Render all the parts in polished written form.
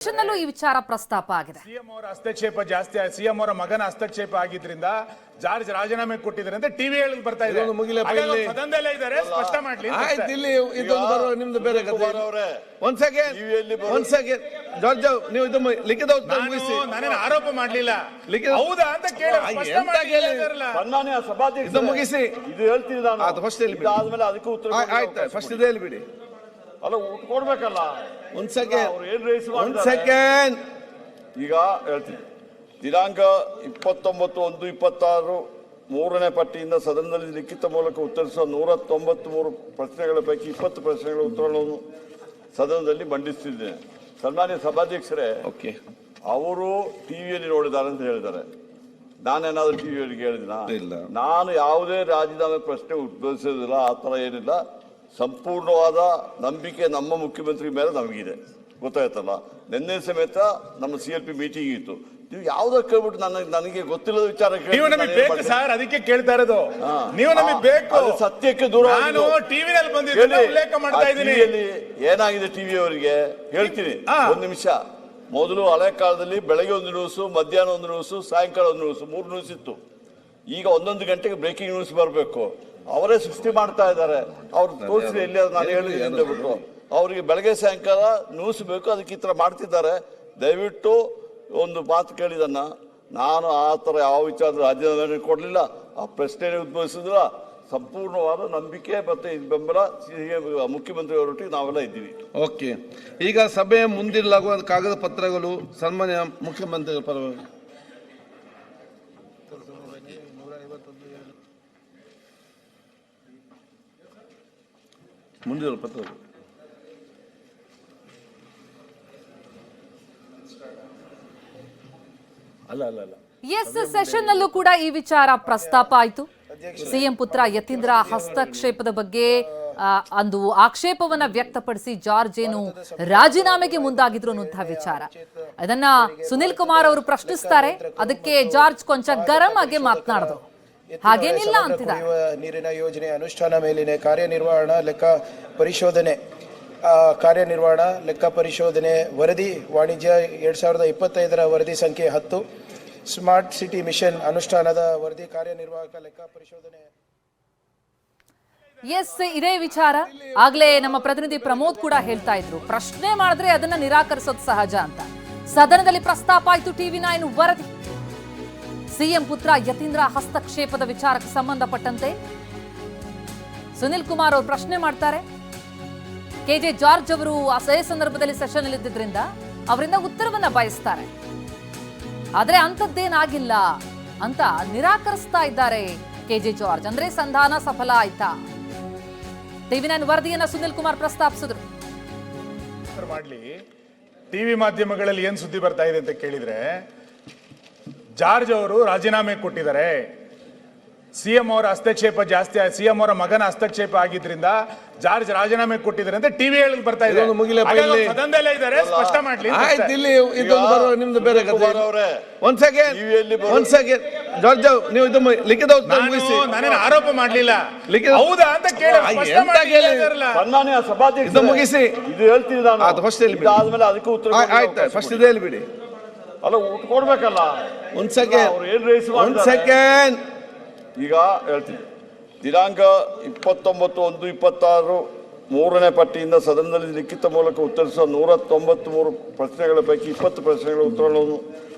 ಸೆಷನ್ನಲ್ಲೂ ಈ ವಿಚಾರ ಪ್ರಸ್ತಾಪ ಆಗಿದೆ. ಸಿಎಂ ಅವರ ಹಸ್ತಕ್ಷೇಪ ಜಾಸ್ತಿ, ಸಿಎಂ ಅವರ ಮಗನ ಹಸ್ತಕ್ಷೇಪ ಆಗಿದ್ರಿಂದ ಜಾರ್ಜ್ ರಾಜೀನಾಮೆ ಕೊಟ್ಟಿದ್ದಾರೆ ಅಂತ ಟಿವಿ ಹೇಳಿ ಬರ್ತಾ ಇದೆ. ಸದನದಲ್ಲೇ ಇದ್ದಾರೆ, ಸ್ಪಷ್ಟ ಮಾಡ್ಲಿ. ಇಲ್ಲಿ ಇದೊಂದು ಬರೋ ನಿಮ್ದು ಬೇರೆ ಕಥೆ. ಒಂದ್ ಸೆಕೆಂಡ್ ಜಾರ್ಜ್, ನೀವು ಇದು ಲಿಖಿತ ಉತ್ತರ ಮುಗಿಸಿ. ನಾನೇನು ಆರೋಪ ಮಾಡ್ಲಿಲ್ಲ, ಹೌದಾ ಅಂತ ಕೇಳಿ ಸನ್ಮಾನ್ಯ ಸಭಾಧ್ಯಕ್ಷ ಇದು ಮುಗಿಸಿ. ಇದು ಹೇಳ್ತೀನಿ ನಾನು. ಅದು ಫಸ್ಟ್ ಹೇಳಿ, ಆದ್ಮೇಲೆ ಅದಕ್ಕೂ ಉತ್ತರ ಆಯ್ತು. ಫಸ್ಟ್ ಇದು ಹೇಳ್ಬಿಡಿ. ಅಲ್ಲ ಕೊಡ್ಬೇಕಲ್ಲ. ಒಂದ್ ಸೆಕೆಂಡ್ ಈಗ ಹೇಳ್ತೀನಿ. ದಿನಾಂಕ 29/1/26 3ನೇ ಪಟ್ಟಿಯಿಂದ ಸದನದಲ್ಲಿ ಲಿಖಿತ ಮೂಲಕ ಉತ್ತರಿಸುವ 193 ಪ್ರಶ್ನೆಗಳ ಪೈಕಿ 20 ಪ್ರಶ್ನೆಗಳ ಉತ್ತರಗಳನ್ನು ಸದನದಲ್ಲಿ ಮಂಡಿಸುತ್ತಿದ್ದೇನೆ. ಸನ್ಮಾನ್ಯ ಸಭಾಧ್ಯಕ್ಷರೇ, ಅವರು ಟಿವಿಯಲ್ಲಿ ನೋಡಿದ್ದಾರೆ ಅಂತ ಹೇಳಿದ್ದಾರೆ. ನಾನೇನಾದ್ರೂ ಟಿವಿಯಲ್ಲಿ ಹೇಳಿದಿನ? ನಾನು ಯಾವುದೇ ರಾಜೀನಾಮೆ ಪ್ರಶ್ನೆ ಉದ್ಭವಿಸೋದಿಲ್ಲ, ಆ ಥರ ಏನಿಲ್ಲ. ಸಂಪೂರ್ಣವಾದ ನಂಬಿಕೆ ನಮ್ಮ ಮುಖ್ಯಮಂತ್ರಿ ಮೇಲೆ ನಮಗಿದೆ, ಗೊತ್ತಾಯ್ತಲ್ಲ. ನಿನ್ನೆ ಸಮೇತ ನಮ್ಮ CLP ಮೀಟಿಂಗ್ ಇತ್ತು. ನೀವು ಯಾವ್ದಕ್ಕೆ ಕೇಳ್ಬಿಟ್ಟು ನನಗೆ ಗೊತ್ತಿಲ್ಲದ ವಿಚಾರ ಬೇಕು ಸರ್, ಅದಕ್ಕೆ ಕೇಳ್ತಾ ಇರೋದು. ನೀವು ನಮಗೆ ಬೇಕು, ಸತ್ಯಕ್ಕೆ ದೂರ. ನಾನು ಟಿವಿನಲ್ಲಿ ಬಂದಿದ್ದೀನಿ, ಉಲ್ಲೇಖ ಮಾಡ್ತಾ ಇದ್ದೀನಿ. ಏನಾಗಿದೆ ಟಿವಿ ಅವರಿಗೆ ಹೇಳ್ತೀನಿ. ಒಂದ್ ನಿಮಿಷ. ಮೊದಲು ಹಳೆ ಕಾಲದಲ್ಲಿ ಬೆಳಗ್ಗೆ ಒಂದು ನ್ಯೂಸು, ಮಧ್ಯಾಹ್ನ ಒಂದು ನ್ಯೂಸು, ಸಾಯಂಕಾಲ ಒಂದು ನ್ಯೂಸು, 3 ನ್ಯೂಸ್ ಇತ್ತು. ಈಗ 1 ಗಂಟೆಗೆ ಬ್ರೇಕಿಂಗ್ ನ್ಯೂಸ್ ಬರಬೇಕು. ಅವರೇ ಸೃಷ್ಟಿ ಮಾಡ್ತಾ ಇದ್ದಾರೆ. ಅವ್ರು ತೋರಿಸಿ ಎಲ್ಲಿ ನಾನು ಹೇಳಿದ್ದೀನಿ ಬಿಟ್ಟು ಅವರಿಗೆ ಬೆಳಗ್ಗೆ ಸಾಯಂಕಾಲ ನ್ಯೂಸ್ ಬೇಕು, ಅದಕ್ಕೆ ಈ ಥರ ಮಾಡ್ತಿದ್ದಾರೆ. ದಯವಿಟ್ಟು ಒಂದು ಮಾತು ಕೇಳಿದನ್ನ, ನಾನು ಆ ಥರ ಯಾವ ವಿಚಾರದ ರಾಜೀನಾಮೆ ಕೊಡಲಿಲ್ಲ, ಆ ಪ್ರಶ್ನೆ ಉದ್ಭವಿಸಿದ್ರ. ಸಂಪೂರ್ಣವಾದ ನಂಬಿಕೆ ಮತ್ತೆ ಬೆಂಬಲ ಮುಖ್ಯಮಂತ್ರಿ ಅವರೊಟ್ಟಿಗೆ ನಾವೆಲ್ಲ ಇದ್ದೀವಿ. ಓಕೆ, ಈಗ ಸಭೆ ಮುಂದಿಡಲಾಗುವ ಕಾಗದ ಪತ್ರಗಳು ಸನ್ಮಾನ್ಯ ಮುಖ್ಯಮಂತ್ರಿಗಳ ಪರವಾಗಿ ಮುಂದಿರುವ ಪತ್ರಗಳು ಎಸ್, ಸೆಷನ್ನಲ್ಲೂ ಕೂಡ ಈ ವಿಚಾರ ಪ್ರಸ್ತಾಪ ಆಯಿತು. ಸಿಎಂ ಪುತ್ರ ಯತೀಂದ್ರ ಹಸ್ತಕ್ಷೇಪದ ಬಗ್ಗೆ ಒಂದು ಆಕ್ಷೇಪವನ್ನ ವ್ಯಕ್ತಪಡಿಸಿ ಜಾರ್ಜ್ ಏನು ರಾಜೀನಾಮೆಗೆ ಮುಂದಾಗಿದ್ರು ಅನ್ನುವಂತಹ ವಿಚಾರ, ಅದನ್ನ ಸುನಿಲ್ ಕುಮಾರ್ ಅವರು ಪ್ರಶ್ನಿಸ್ತಾರೆ. ಅದಕ್ಕೆ ಜಾರ್ಜ್ ಕೊಂಚ ಗರಂ ಆಗಿ ಮಾತನಾಡಿದ್ರು. ಹಾಗೇನಿಲ್ಲ ಅಂತಿದ್ದಾರೆ. ನೀರಿನ ಯೋಜನೆ ಅನುಷ್ಠಾನ ಮೇಲಿನ ಕಾರ್ಯನಿರ್ವಹಣಾ ಲೆಕ್ಕ ಪರಿಶೋಧನೆ ವರದಿ ವಾಣಿಜ್ಯ 2025 ವರದಿ ಸಂಖ್ಯೆ 10 ಸ್ಮಾರ್ಟ್ ಸಿಟಿ ಮಿಷನ್ ಅನುಷ್ಠಾನದ ವರದಿ ಕಾರ್ಯನಿರ್ವಾಹಕ ಲೆಕ್ಕ ಪರಿಶೋಧನೆ. ಎಸ್, ಇದೇ ವಿಚಾರ ಆಗ್ಲೇ ನಮ್ಮ ಪ್ರತಿನಿಧಿ ಪ್ರಮೋದ್ ಕೂಡ ಹೇಳ್ತಾ ಇದ್ರು. ಪ್ರಶ್ನೆ ಮಾಡಿದ್ರೆ ಅದನ್ನ ನಿರಾಕರಿಸೋದು ಸಹಜ ಅಂತ. ಸದನದಲ್ಲಿ ಪ್ರಸ್ತಾಪ ಆಯ್ತು TV9 ವರದಿ. ಸಿಎಂ ಪುತ್ರ ಯತೀಂದ್ರ ಹಸ್ತಕ್ಷೇಪದ ವಿಚಾರಕ್ಕೆ ಸಂಬಂಧಪಟ್ಟಂತೆ ಸುನಿಲ್ ಕುಮಾರ್ ಅವರು ಪ್ರಶ್ನೆ ಮಾಡ್ತಾರೆ. KJ ಜಾರ್ಜ್ ಅವರು ಅದೇ ಸಂದರ್ಭದಲ್ಲಿ ಸೆಷನ್ ಅಲ್ಲಿ ಇದ್ದಿದ್ರಿಂದ ಅವರಿಂದ ಉತ್ತರವನ್ನ ಬಯಸ್ತಾರೆ. ಆದ್ರೆ ಅಂಥದ್ದೇನಾಗಿಲ್ಲ ಅಂತ ನಿರಾಕರಿಸ್ತಾ ಇದ್ದಾರೆ KJ ಜಾರ್ಜ್. ಅಂದ್ರೆ ಸಂಧಾನ ಸಫಲ ಆಯ್ತಾ? TV9 ವರದಿಯನ್ನ ಸುನಿಲ್ ಕುಮಾರ್ ಪ್ರಸ್ತಾಪಿಸಿದ್ರು. ಮಾಡ್ಲಿ, ಟಿವಿ ಮಾಧ್ಯಮಗಳಲ್ಲಿ ಏನ್ ಸುದ್ದಿ ಬರ್ತಾ ಇದೆ ಅಂತ ಕೇಳಿದ್ರೆ, ಜಾರ್ಜ್ ಅವರು ರಾಜೀನಾಮೆ ಕೊಟ್ಟಿದ್ದಾರೆ, ಸಿಎಂ ಅವರ ಹಸ್ತಕ್ಷೇಪ ಜಾಸ್ತಿ, ಸಿಎಂ ಅವರ ಮಗನ ಹಸ್ತಕ್ಷೇಪ ಆಗಿದ್ರಿಂದ ಜಾರ್ಜ್ ರಾಜೀನಾಮೆ ಕೊಟ್ಟಿದ್ದಾರೆ ಅಂತ ಟಿವಿ ಹೇಳಿ ಬರ್ತಾ ಇದೆ. ಸದನದಲ್ಲೇ ಇದ್ದಾರೆ, ಸ್ಪಷ್ಟ ಮಾಡ್ಲಿ. ಇಲ್ಲಿ ಇದೊಂದು ಬರೋ ನಿಮ್ದು ಬೇರೆ ಕಥೆ. ಒಂದ್ ಸೆಕೆಂಡ್ ಜಾರ್ಜ್, ನೀವು ಇದು ಲಿಖಿತ ಉತ್ತರ ಮುಗಿಸಿ. ನಾನೇನು ಆರೋಪ ಮಾಡ್ಲಿಲ್ಲ, ಹೌದಾ ಅಂತ ಕೇಳಿ. ಸನ್ಮಾನ್ಯ ಸಭಾಧ್ಯಕ್ಷ ಇದು ಮುಗಿಸಿ. ಇದು ಹೇಳ್ತೀನಿ ನಾನು. ಅದು ಫಸ್ಟ್ ಹೇಳಿ, ಆದ್ಮೇಲೆ ಅದಕ್ಕೂ ಉತ್ತರ ಆಯ್ತು. ಫಸ್ಟ್ ಇದು ಹೇಳ್ಬಿಡಿ. ಅಲ್ಲ ಕೊಡ್ಬೇಕಲ್ಲ. ಒಂದ್ ಸೆಕೆಂಡ್ ಈಗ ಹೇಳ್ತೀನಿ. ದಿನಾಂಕ 29/1/26 3ನೇ ಪಟ್ಟಿಯಿಂದ ಸದನದಲ್ಲಿ ಲಿಖಿತ ಮೂಲಕ ಉತ್ತರಿಸುವ 193 ಪ್ರಶ್ನೆಗಳ ಪೈಕಿ 20 ಪ್ರಶ್ನೆಗಳ ಉತ್ತರಗಳನ್ನು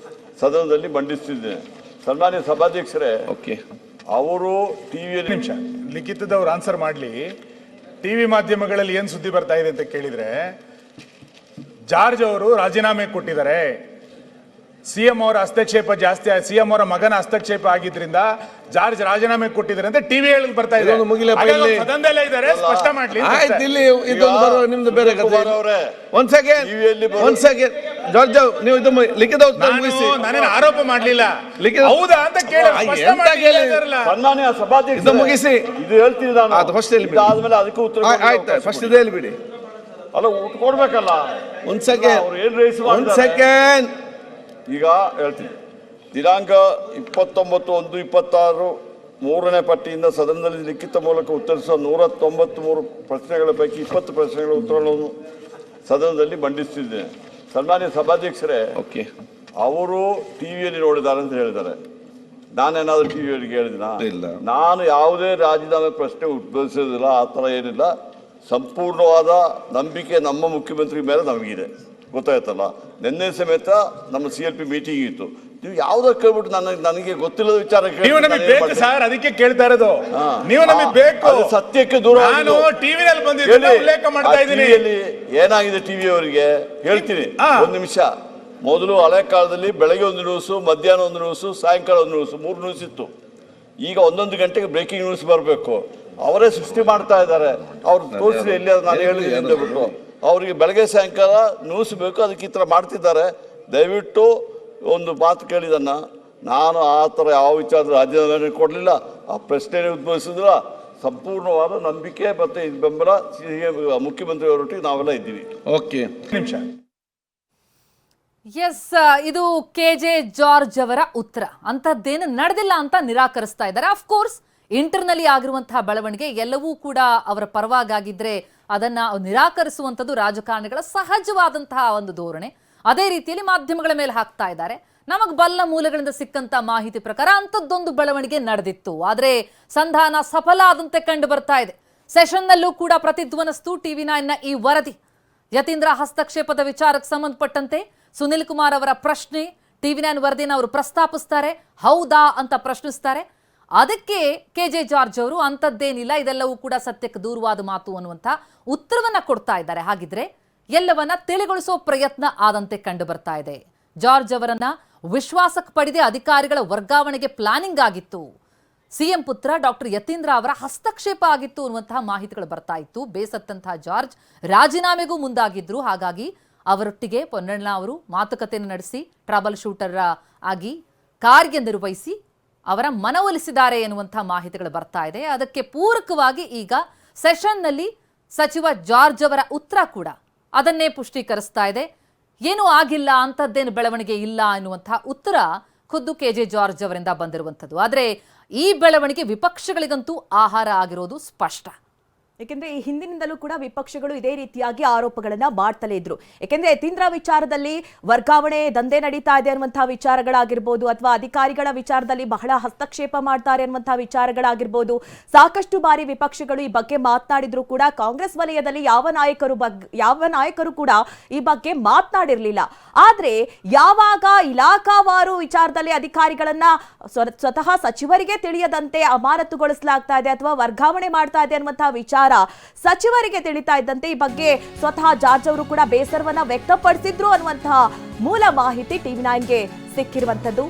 ಸದನದಲ್ಲಿ ಮಂಡಿಸುತ್ತಿದ್ದೇನೆ. ಸನ್ಮಾನ್ಯ ಸಭಾಧ್ಯಕ್ಷರೇ, ಅವರು ಟಿವಿಯಲ್ಲಿ ಲಿಖಿತದವ್ರು ಆನ್ಸರ್ ಮಾಡ್ಲಿ. ಟಿವಿ ಮಾಧ್ಯಮಗಳಲ್ಲಿ ಏನ್ ಸುದ್ದಿ ಬರ್ತಾ ಇದೆ ಅಂತ ಕೇಳಿದ್ರೆ, ಜಾರ್ಜ್ ಅವರು ರಾಜೀನಾಮೆ ಕೊಟ್ಟಿದ್ದಾರೆ, ಸಿಎಂ ಅವರ ಹಸ್ತಕ್ಷೇಪ ಜಾಸ್ತಿ, ಸಿಎಂ ಅವರ ಮಗನ ಹಸ್ತಕ್ಷೇಪ ಆಗಿದ್ರಿಂದ ಜಾರ್ಜ್ ರಾಜೀನಾಮೆ ಕೊಟ್ಟಿದ್ದಾರೆ ಅಂತ ಟಿವಿ ಹೇಳಿ ಬರ್ತಾ ಇದೆ. ಸದನದಲ್ಲೇ ಇದ್ದಾರೆ, ಸ್ಪಷ್ಟ ಮಾಡ್ಲಿ. ಇಲ್ಲಿ ಇದೊಂದು ಬರೋ ನಿಮ್ದು ಬೇರೆ ಕಥೆ. ಒಂದ್ ಸೆಕೆಂಡ್ ಜಾರ್ಜ್, ನೀವು ಇದು ಲಿಖಿತ ಉತ್ತರ ಮುಗಿಸಿ. ನಾನೇನು ಆರೋಪ ಮಾಡ್ಲಿಲ್ಲ, ಹೌದಾ ಅಂತ ಕೇಳಿ. ಸನ್ಮಾನ್ಯ ಸಭಾಧ್ಯಕ್ಷ ಇದು ಮುಗಿಸಿ. ಇದು ಹೇಳ್ತೀನಿ ನಾನು. ಅದು ಫಸ್ಟ್ ಹೇಳಿ, ಆದ್ಮೇಲೆ ಅದಕ್ಕೂ ಉತ್ತರ ಆಯ್ತು. ಫಸ್ಟ್ ಇದು ಹೇಳ್ಬಿಡಿ. ಅಲ್ಲ ಕೊಡ್ಬೇಕಲ್ಲ. ಒಂದ್ ಸೆಕೆಂಡ್ ಈಗ ಹೇಳ್ತೀನಿ. ದಿನಾಂಕ 29/1/26 3ನೇ ಪಟ್ಟಿಯಿಂದ ಸದನದಲ್ಲಿ ಲಿಖಿತ ಮೂಲಕ ಉತ್ತರಿಸುವ 193 ಪ್ರಶ್ನೆಗಳ ಪೈಕಿ 20 ಪ್ರಶ್ನೆಗಳ ಉತ್ತರಗಳನ್ನು ಸದನದಲ್ಲಿ ಮಂಡಿಸುತ್ತಿದ್ದೇನೆ. ಸನ್ಮಾನ್ಯ ಸಭಾಧ್ಯಕ್ಷರೇ, ಓಕೆ, ಅವರು ಟಿವಿಯಲ್ಲಿ ನೋಡಿದ್ದಾರೆ ಅಂತ ಹೇಳಿದ್ದಾರೆ. ನಾನೇನಾದ್ರೂ ಟಿವಿಯವರಿಗೆ ಹೇಳಿದಿನ? ಇಲ್ಲ. ನಾನು ಯಾವುದೇ ರಾಜೀನಾಮೆ ಪ್ರಶ್ನೆ ಉದ್ಭವಿಸೋದಿಲ್ಲ, ಆ ಥರ ಏನಿಲ್ಲ. ಸಂಪೂರ್ಣವಾದ ನಂಬಿಕೆ ನಮ್ಮ ಮುಖ್ಯಮಂತ್ರಿ ಮೇಲೆ ನಮಗಿದೆ, ಗೊತ್ತಾಯ್ತಲ್ಲ. ನಿನ್ನೆ ಸಮೇತ ನಮ್ಮ CLP ಮೀಟಿಂಗ್ ಇತ್ತು. ನೀವು ಯಾವ್ದಕ್ಕೆ ಕೇಳ್ಬಿಟ್ಟು ನನಗೆ ಗೊತ್ತಿಲ್ಲದ ವಿಚಾರ ನೀವು ನಮಗೆ ಬೇಕು ಸರ್, ಅದಕ್ಕೆ ಕೇಳ್ತಾ ಇರೋದು. ನೀವು ನಮಗೆ ಬೇಕು, ಅದು ಸತ್ಯಕ್ಕೆ ದೂರ. ನಾನು ಟಿವಿನಲ್ಲಿ ಬಂದಿದ್ದೀನಿ, ಉಲ್ಲೇಖ ಮಾಡ್ತಾ ಇದ್ದೀನಿ. ಏನಾಗಿದೆ ಟಿವಿಯವರಿಗೆ ಹೇಳ್ತೀನಿ, ಒಂದು ನಿಮಿಷ. ಮೊದಲು ಹಳೆ ಕಾಲದಲ್ಲಿ ಬೆಳಗ್ಗೆ ಒಂದು ನ್ಯೂಸು, ಮಧ್ಯಾಹ್ನ ಒಂದು ನ್ಯೂಸು, ಸಾಯಂಕಾಲ ಒಂದು ನ್ಯೂಸು, 3 ನ್ಯೂಸ್ ಇತ್ತು. ಈಗ 1 ಗಂಟೆಗೆ ಬ್ರೇಕಿಂಗ್ ನ್ಯೂಸ್ ಬರಬೇಕು. ಅವರೇ ಸೃಷ್ಟಿ ಮಾಡ್ತಾ ಇದ್ದಾರೆ. ಅವ್ರು ತೋರಿಸಿ ಎಲ್ಲಿ ನಾನು ಹೇಳಿದ್ದೀನಿ ಅಂತ ಬಿಟ್ಟು ಅವರಿಗೆ ಬೆಳಗ್ಗೆ ಸಾಯಂಕಾಲ ನ್ಯೂಸ್ ಬೇಕು, ಅದಕ್ಕೆ ಈ ಥರ ಮಾಡ್ತಿದ್ದಾರೆ. ದಯವಿಟ್ಟು ಒಂದು ಮಾತು ಕೇಳಿದನ್ನ, ನಾನು ಆ ಥರ ಯಾವ ವಿಚಾರದ ರಾಜೀನಾಮೆ ಕೊಡಲಿಲ್ಲ, ಆ ಪ್ರಶ್ನೆ ಉದ್ಭವಿಸಿದ್ರ. ಸಂಪೂರ್ಣವಾದ ನಂಬಿಕೆ ಮತ್ತು ಬೆಂಬಲ ಮುಖ್ಯಮಂತ್ರಿಯವರೊಟ್ಟಿಗೆ ನಾವೆಲ್ಲ ಇದ್ದೀವಿ. ಓಕೆ, ನಿಮಿಷ. ಎಸ್, ಇದು KJ ಜಾರ್ಜ್ ಅವರ ಉತ್ತರ. ಅಂಥದ್ದೇನು ನಡೆದಿಲ್ಲ ಅಂತ ನಿರಾಕರಿಸ್ತಾ ಇದ್ದಾರೆ. ಅಫ್ಕೋರ್ಸ್ ಇಂಟರ್ನಲಿ ಆಗಿರುವಂತಹ ಬೆಳವಣಿಗೆ ಎಲ್ಲವೂ ಕೂಡ ಅವರ ಪರವಾಗಿದ್ರೆ ಅದನ್ನ ನಿರಾಕರಿಸುವಂಥದ್ದು ರಾಜಕಾರಣಿಗಳ ಸಹಜವಾದಂತಹ ಒಂದು ಧೋರಣೆ. ಅದೇ ರೀತಿಯಲ್ಲಿ ಮಾಧ್ಯಮಗಳ ಮೇಲೆ ಹಾಕ್ತಾ ಇದ್ದಾರೆ. ನಮಗೆ ಬಲ್ಲ ಮೂಲಗಳಿಂದ ಸಿಕ್ಕಂತ ಮಾಹಿತಿ ಪ್ರಕಾರ ಅಂಥದ್ದೊಂದು ಬೆಳವಣಿಗೆ ನಡೆದಿತ್ತು. ಆದರೆ ಸಂಧಾನ ಸಫಲ ಆದಂತೆ ಕಂಡು ಬರ್ತಾ ಇದೆ. ಸೆಷನ್ನಲ್ಲೂ ಕೂಡ ಪ್ರತಿಧ್ವನಿಸ್ತು TV9ನ ಈ ವರದಿ. ಯತೀಂದ್ರ ಹಸ್ತಕ್ಷೇಪದ ವಿಚಾರಕ್ಕೆ ಸಂಬಂಧಪಟ್ಟಂತೆ ಸುನಿಲ್ ಕುಮಾರ್ ಅವರ ಪ್ರಶ್ನೆ, TV9 ವರದಿನ ಅವರು ಪ್ರಸ್ತಾಪಿಸ್ತಾರೆ. ಹೌದಾ ಅಂತ ಪ್ರಶ್ನಿಸ್ತಾರೆ. ಅದಕ್ಕೆ KJ ಜಾರ್ಜ್ ಅವರು ಅಂಥದ್ದೇನಿಲ್ಲ, ಇದೆಲ್ಲವೂ ಕೂಡ ಸತ್ಯಕ್ಕೆ ದೂರವಾದ ಮಾತು ಅನ್ನುವಂಥ ಉತ್ತರವನ್ನ ಕೊಡ್ತಾ ಇದ್ದಾರೆ. ಹಾಗಿದ್ರೆ ಎಲ್ಲವನ್ನ ತಿಳಿಗೊಳಿಸೋ ಪ್ರಯತ್ನ ಆದಂತೆ ಕಂಡು ಬರ್ತಾ ಇದೆ. ಜಾರ್ಜ್ ಅವರನ್ನ ವಿಶ್ವಾಸಕ್ಕೆ ಪಡೆದೇ ಅಧಿಕಾರಿಗಳ ವರ್ಗಾವಣೆಗೆ ಪ್ಲಾನಿಂಗ್ ಆಗಿತ್ತು. CM ಪುತ್ರ ಡಾಕ್ಟರ್ ಯತೀಂದ್ರ ಅವರ ಹಸ್ತಕ್ಷೇಪ ಆಗಿತ್ತು ಅನ್ನುವಂತಹ ಮಾಹಿತಿಗಳು ಬರ್ತಾ ಇತ್ತು. ಬೇಸತ್ತಂತಹ ಜಾರ್ಜ್ ರಾಜೀನಾಮೆಗೂ ಮುಂದಾಗಿದ್ರು. ಹಾಗಾಗಿ ಅವರೊಟ್ಟಿಗೆ ಪೊನ್ನಣ್ಣ ಅವರು ಮಾತುಕತೆಯನ್ನು ನಡೆಸಿ ಟ್ರಬಲ್ ಶೂಟರ್ ಆಗಿ ಕಾರ್ಯನಿರ್ವಹಿಸಿ ಅವರ ಮನವೊಲಿಸಿದ್ದಾರೆ ಎನ್ನುವಂತಹ ಮಾಹಿತಿಗಳು ಬರ್ತಾ ಇದೆ. ಅದಕ್ಕೆ ಪೂರಕವಾಗಿ ಈಗ ಸೆಷನ್ನಲ್ಲಿ ಸಚಿವ ಜಾರ್ಜ್ ಅವರ ಉತ್ತರ ಕೂಡ ಅದನ್ನೇ ಪುಷ್ಟೀಕರಿಸ್ತಾ ಇದೆ. ಏನೂ ಆಗಿಲ್ಲ, ಅಂಥದ್ದೇನು ಬೆಳವಣಿಗೆ ಇಲ್ಲ ಎನ್ನುವಂತಹ ಉತ್ತರ ಖುದ್ದು KJ ಜಾರ್ಜ್ ಅವರಿಂದ ಬಂದಿರುವಂಥದ್ದು. ಆದರೆ ಈ ಬೆಳವಣಿಗೆ ವಿಪಕ್ಷಗಳಿಗಂತೂ ಆಹಾರ ಆಗಿರೋದು ಸ್ಪಷ್ಟ. ಯಾಕೆಂದ್ರೆ ಈ ಹಿಂದಿನಿಂದಲೂ ಕೂಡ ವಿಪಕ್ಷಗಳು ಇದೇ ರೀತಿಯಾಗಿ ಆರೋಪಗಳನ್ನ ಮಾಡ್ತಲೇ ಇದ್ರು. ಯಾಕೆಂದ್ರೆ ಯತೀಂದ್ರ ವಿಚಾರದಲ್ಲಿ ವರ್ಗಾವಣೆ ದಂಧೆ ನಡೀತಾ ಇದೆ ಅನ್ನುವಂತಹ ವಿಚಾರಗಳಾಗಿರ್ಬೋದು, ಅಥವಾ ಅಧಿಕಾರಿಗಳ ವಿಚಾರದಲ್ಲಿ ಬಹಳ ಹಸ್ತಕ್ಷೇಪ ಮಾಡ್ತಾರೆ ಅನ್ನುವಂತಹ ವಿಚಾರಗಳಾಗಿರ್ಬೋದು, ಸಾಕಷ್ಟು ಬಾರಿ ವಿಪಕ್ಷಗಳು ಈ ಬಗ್ಗೆ ಮಾತನಾಡಿದ್ರು ಕೂಡ ಕಾಂಗ್ರೆಸ್ ವಲಯದಲ್ಲಿ ಯಾವ ನಾಯಕರು ಕೂಡ ಈ ಬಗ್ಗೆ ಮಾತನಾಡಿರ್ಲಿಲ್ಲ. ಆದ್ರೆ ಯಾವಾಗ ಇಲಾಖಾವಾರು ವಿಚಾರದಲ್ಲಿ ಅಧಿಕಾರಿಗಳನ್ನ ಸ್ವತಃ ಸಚಿವರಿಗೆ ತಿಳಿಯದಂತೆ ಅಮಾನತುಗೊಳಿಸಲಾಗ್ತಾ ಇದೆ ಅಥವಾ ವರ್ಗಾವಣೆ ಮಾಡ್ತಾ ಇದೆ ಅನ್ನುವಂತಹ ವಿಚಾರ ಸಚಿವರಿಗೆ ತಿಳಿತಾ ಇದ್ದಂತೆ ಈ ಬಗ್ಗೆ ಸ್ವತಃ ಜಾರ್ಜ್ ಅವರು ಕೂಡ ಬೇಸರವನ್ನ ವ್ಯಕ್ತಪಡಿಸಿದ್ರು ಅನ್ನುವಂತಹ ಮೂಲ ಮಾಹಿತಿ TV9ಗೆ ಸಿಕ್ಕಿರುವಂತದ್ದು.